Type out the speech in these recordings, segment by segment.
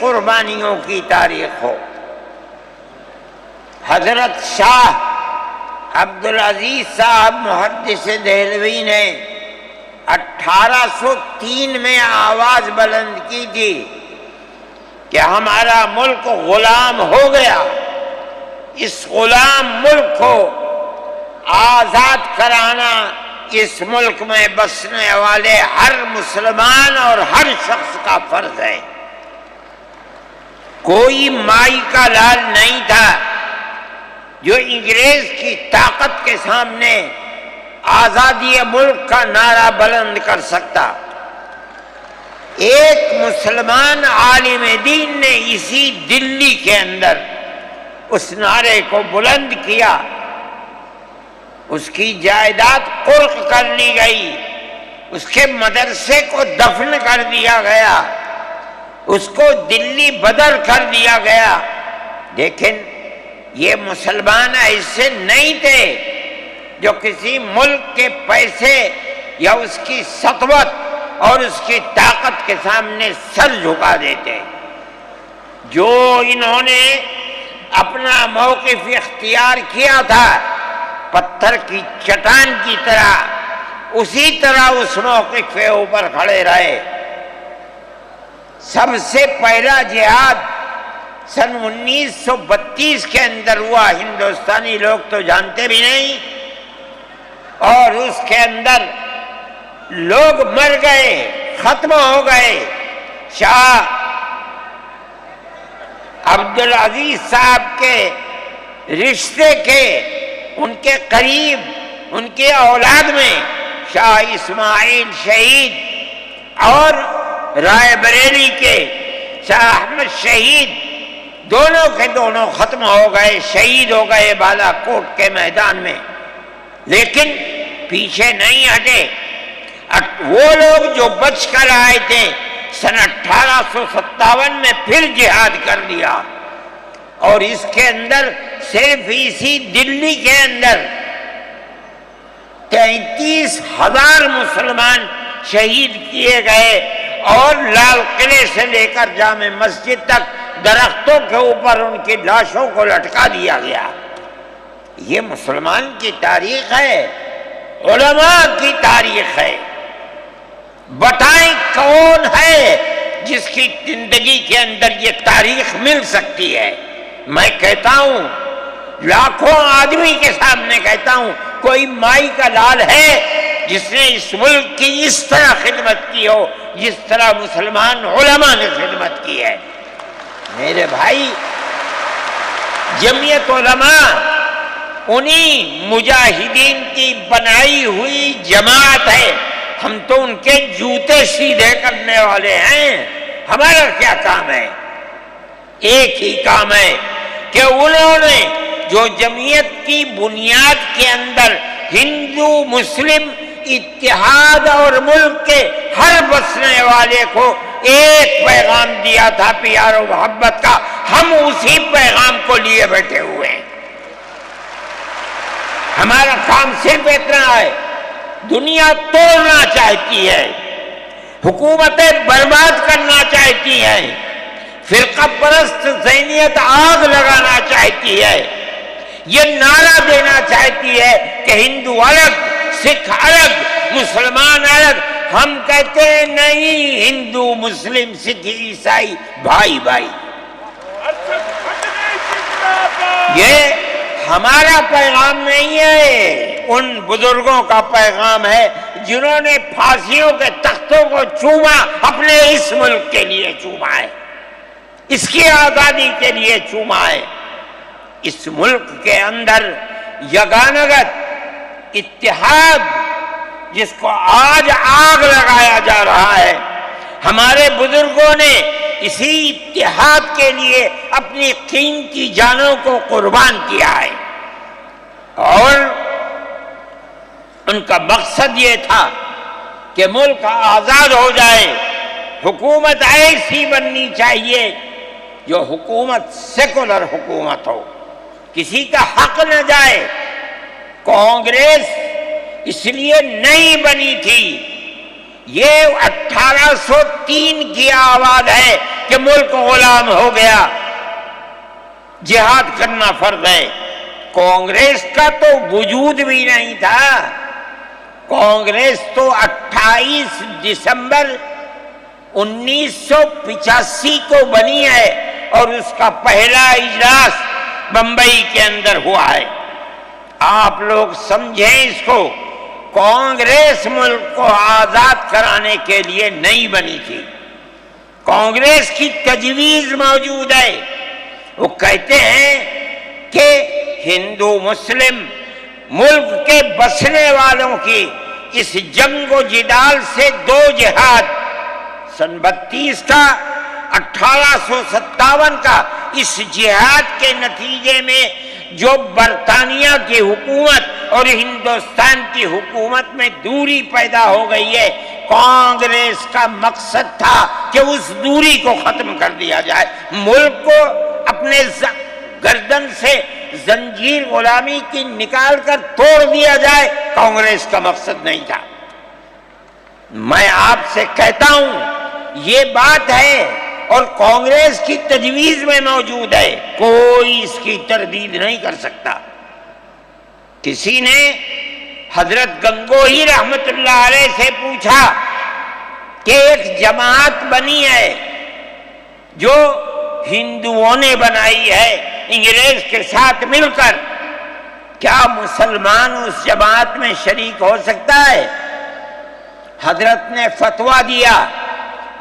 قربانیوں کی تاریخ ہو۔ حضرت شاہ عبدالعزیز صاحب محدث دہلوی نے 1803 میں آواز بلند کی تھی کہ ہمارا ملک غلام ہو گیا، اس غلام ملک کو آزاد کرانا اس ملک میں بسنے والے ہر مسلمان اور ہر شخص کا فرض ہے۔ کوئی مائی کا لال نہیں تھا جو انگریز کی طاقت کے سامنے آزادی ملک کا نعرہ بلند کر سکتا۔ ایک مسلمان عالم دین نے اسی دلی کے اندر اس نعرے کو بلند کیا، اس کی جائیداد قرق کر لی گئی، اس کے مدرسے کو دفن کر دیا گیا، اس کو دلی بدر کر دیا گیا۔ لیکن یہ مسلمان ایسے نہیں تھے جو کسی ملک کے پیسے یا اس کی سطوت اور اس کی طاقت کے سامنے سر جھکا دیتے۔ جو انہوں نے اپنا موقف اختیار کیا تھا پتھر کی چٹان کی طرح، اسی طرح اس موقف کے اوپر کھڑے رہے۔ سب سے پہلا جہاد سن 1932 کے اندر ہوا، ہندوستانی لوگ تو جانتے بھی نہیں، اور اس کے اندر لوگ مر گئے، ختم ہو گئے۔ شاہ عبدالعزیز صاحب کے رشتے کے، ان کے قریب، ان کے اولاد میں شاہ اسماعیل شہید اور رائے بریلی کے شاہ احمد شہید، دونوں کے دونوں ختم ہو گئے، شہید ہو گئے بالا کوٹ کے میدان میں۔ لیکن پیچھے نہیں ہٹے۔ وہ لوگ جو بچ کر آئے تھے سن 1857 میں پھر جہاد کر دیا، اور اس کے اندر صرف اسی دلی کے اندر 33,000 مسلمان شہید کیے گئے، اور لال قلعے سے لے کر جامع مسجد تک درختوں کے اوپر ان کی لاشوں کو لٹکا دیا گیا۔ یہ مسلمان کی تاریخ ہے، علماء کی تاریخ ہے۔ بتائیں کون ہے جس کی زندگی کے اندر یہ تاریخ مل سکتی ہے؟ میں کہتا ہوں، لاکھوں آدمی کے سامنے کہتا ہوں، کوئی مائی کا لال ہے جس نے اس ملک کی اس طرح خدمت کی ہو جس طرح مسلمان علماء نے خدمت کی ہے؟ میرے بھائی، جمعیت علماء انہی مجاہدین کی بنائی ہوئی جماعت ہے۔ ہم تو ان کے جوتے سیدھے کرنے والے ہیں۔ ہمارا کیا کام ہے؟ ایک ہی کام ہے کہ انہوں نے جو جمعیت کی بنیاد کے اندر ہندو مسلم اتحاد اور ملک کے ہر بسنے والے کو ایک پیغام دیا تھا پیار و محبت کا، ہم اسی پیغام کو لیے بیٹھے ہوئے ہیں۔ ہمارا کام صرف اتنا ہے۔ دنیا توڑنا چاہتی ہے، حکومتیں برباد کرنا چاہتی ہیں، فرقہ پرست ذہنیت آگ لگانا چاہتی ہے، یہ نعرہ دینا چاہتی ہے کہ ہندو الگ، سکھ الگ، مسلمان الگ۔ ہم کہتے ہیں نہیں، ہندو مسلم سکھ عیسائی بھائی بھائی۔ یہ ہمارا پیغام نہیں ہے، ان بزرگوں کا پیغام ہے جنہوں نے پھانسیوں کے تختوں کو چوما، اپنے اس ملک کے لیے چوما ہے، اس کی آزادی کے لیے چوما ہے۔ اس ملک کے اندر یگانگت اتحاد جس کو آج آگ لگایا جا رہا ہے، ہمارے بزرگوں نے اسی اتحاد کے لیے اپنی قیمتی جانوں کو قربان کیا ہے، اور ان کا مقصد یہ تھا کہ ملک آزاد ہو جائے۔ حکومت ایسی بننی چاہیے جو حکومت سیکولر حکومت ہو، کسی کا حق نہ جائے۔ کانگریس اس لیے نہیں بنی تھی یہ 1803 کی آواز ہے کہ ملک غلام ہو گیا، جہاد کرنا فرض ہے۔ کانگریس کا تو وجود بھی نہیں تھا، کانگریس تو 28 دسمبر 1985 کو بنی ہے اور اس کا پہلا اجلاس بمبئی کے اندر ہوا ہے۔ آپ لوگ سمجھیں اس کو، کانگریس ملک کو آزاد کرانے کے لیے نہیں بنی تھی، کانگریس کی تجویز موجود ہے۔ وہ کہتے ہیں کہ ہندو مسلم ملک کے بسنے والوں کی اس جنگ و جدال سے دو جہاد، سن 32 کا 1857 کا، اس جہاد کے نتیجے میں جو برطانیہ کی حکومت اور ہندوستان کی حکومت میں دوری پیدا ہو گئی ہے، کانگریس کا مقصد تھا کہ اس دوری کو ختم کر دیا جائے، ملک کو اپنے گردن سے زنجیر غلامی کی نکال کر توڑ دیا جائے، کانگریس کا مقصد نہیں تھا۔ میں آپ سے کہتا ہوں یہ بات ہے اور کانگریس کی تجویز میں موجود ہے، کوئی اس کی تردید نہیں کر سکتا۔ کسی نے حضرت گنگوہی رحمت اللہ علیہ سے پوچھا کہ ایک جماعت بنی ہے جو ہندوؤں نے بنائی ہے انگریز کے ساتھ مل کر، کیا مسلمان اس جماعت میں شریک ہو سکتا ہے؟ حضرت نے فتویٰ دیا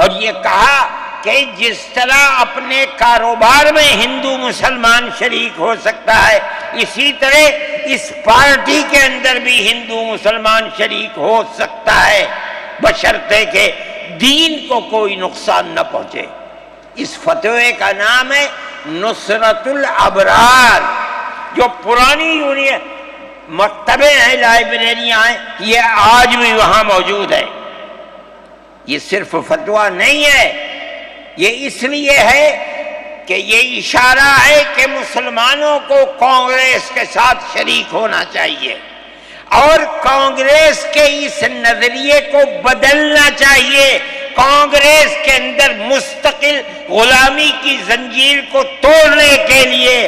اور یہ کہا کہ جس طرح اپنے کاروبار میں ہندو مسلمان شریک ہو سکتا ہے، اسی طرح اس پارٹی کے اندر بھی ہندو مسلمان شریک ہو سکتا ہے، بشرطے کہ دین کو کوئی نقصان نہ پہنچے۔ اس فتوے کا نام ہے نصرت الابرار، جو پرانی مکتبیں ہیں، لائبریریاں ہیں، یہ آج بھی وہاں موجود ہے۔ یہ صرف فتویٰ نہیں ہے، یہ اس لیے ہے کہ یہ اشارہ ہے کہ مسلمانوں کو کانگریس کے ساتھ شریک ہونا چاہیے اور کانگریس کے اس نظریے کو بدلنا چاہیے، کانگریس کے اندر مستقل غلامی کی زنجیر کو توڑنے کے لیے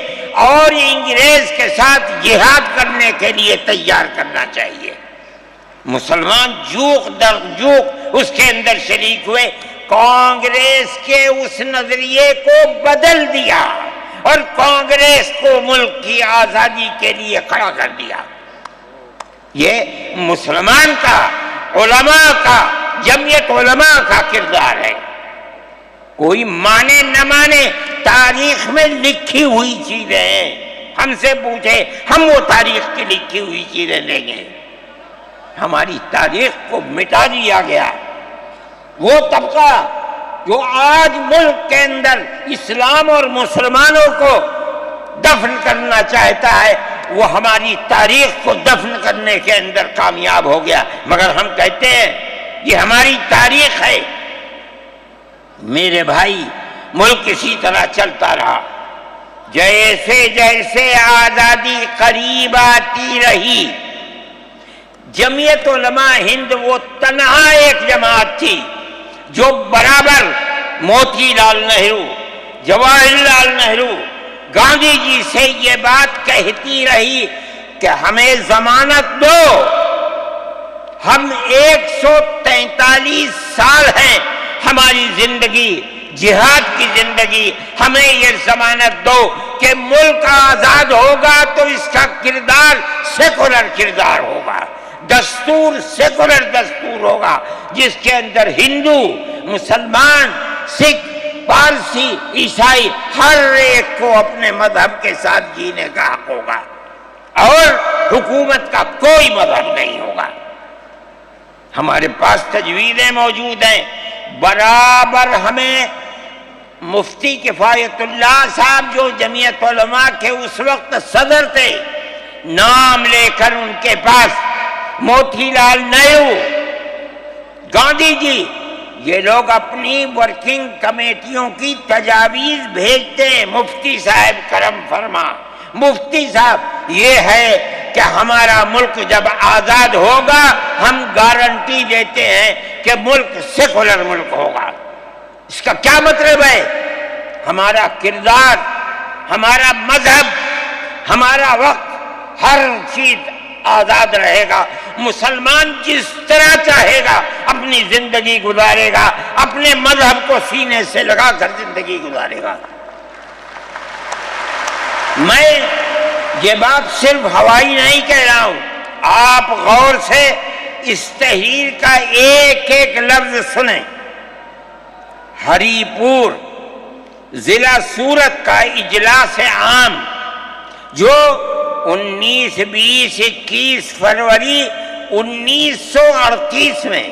اور انگریز کے ساتھ جہاد کرنے کے لیے تیار کرنا چاہیے۔ مسلمان جوق در جوق اس کے اندر شریک ہوئے، کانگریس کے اس نظریے کو بدل دیا اور کانگریس کو ملک کی آزادی کے لیے کھڑا کر دیا۔ یہ مسلمان کا، علماء کا، جمعیت علماء کا کردار ہے۔ کوئی مانے نہ مانے، تاریخ میں لکھی ہوئی چیزیں ہیں، ہم سے پوچھے ہم وہ تاریخ کی لکھی ہوئی چیزیں لیں گے۔ ہماری تاریخ کو مٹا دیا گیا۔ وہ طبقہ جو آج ملک کے اندر اسلام اور مسلمانوں کو دفن کرنا چاہتا ہے، وہ ہماری تاریخ کو دفن کرنے کے اندر کامیاب ہو گیا، مگر ہم کہتے ہیں یہ ہماری تاریخ ہے۔ میرے بھائی، ملک اسی طرح چلتا رہا، جیسے جیسے آزادی قریب آتی رہی، جمعیت علماء ہند وہ تنہا ایک جماعت تھی جو برابر موتی لال نہرو، جواہر لال نہرو، گاندھی جی سے یہ بات کہتی رہی کہ ہمیں ضمانت دو، ہم 143 سال ہیں ہماری زندگی، جہاد کی زندگی، ہمیں یہ ضمانت دو کہ ملک آزاد ہوگا تو اس کا کردار سیکولر کردار ہوگا، دستور سیکولر دستور ہوگا، جس کے اندر ہندو، مسلمان، سکھ، پارسی، عیسائی ہر ایک کو اپنے مذہب کے ساتھ جینے کا حق ہوگا اور حکومت کا کوئی مذہب نہیں ہوگا۔ ہمارے پاس تجویزیں موجود ہیں، برابر ہمیں مفتی کفایت اللہ صاحب جو جمعیت علماء کے اس وقت صدر تھے، نام لے کر ان کے پاس موتی لال نہرو، گاندھی جی، یہ لوگ اپنی ورکنگ کمیٹیوں کی تجاویز بھیجتے ہیں، مفتی صاحب کرم فرما، مفتی صاحب یہ ہے کہ ہمارا ملک جب آزاد ہوگا ہم گارنٹی دیتے ہیں کہ ملک سیکولر ملک ہوگا۔ اس کا کیا مطلب ہے؟ ہمارا کردار، ہمارا مذہب، ہمارا وقت، ہر چیز آزاد رہے گا۔ مسلمان جس طرح چاہے گا اپنی زندگی گزارے گا، اپنے مذہب کو سینے سے لگا کر زندگی گزارے گا۔ میں یہ بات صرف ہوائی نہیں کہہ رہا ہوں، آپ غور سے اس تحریر کا ایک ایک لفظ سنیں۔ ہری پور ضلع سورت کا اجلاس عام جو 19، 20، 21 فروری 1938 میں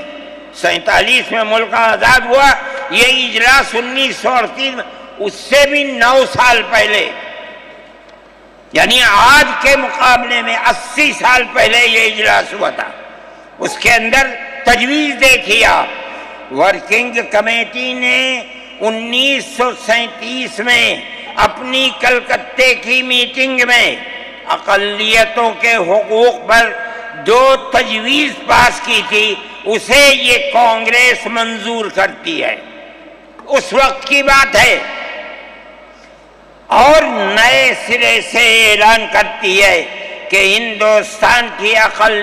47 میں ملک آزاد ہوا، یہ اجلاس 1938 میں، اس سے بھی 9 سال پہلے، یعنی آج کے مقابلے میں 80 سال پہلے یہ اجلاس ہوا تھا۔ اس کے اندر تجویز دیکھیے آپ، ورکنگ کمیٹی نے 1937 میں اپنی کلکتے کی میٹنگ میں اقلیتوں کے حقوق پر جو تجویز پاس کی تھی اسے یہ کانگریس منظور کرتی ہے، اس وقت کی بات ہے، اور نئے سرے سے اعلان کرتی ہے کہ ہندوستان کی اقلیت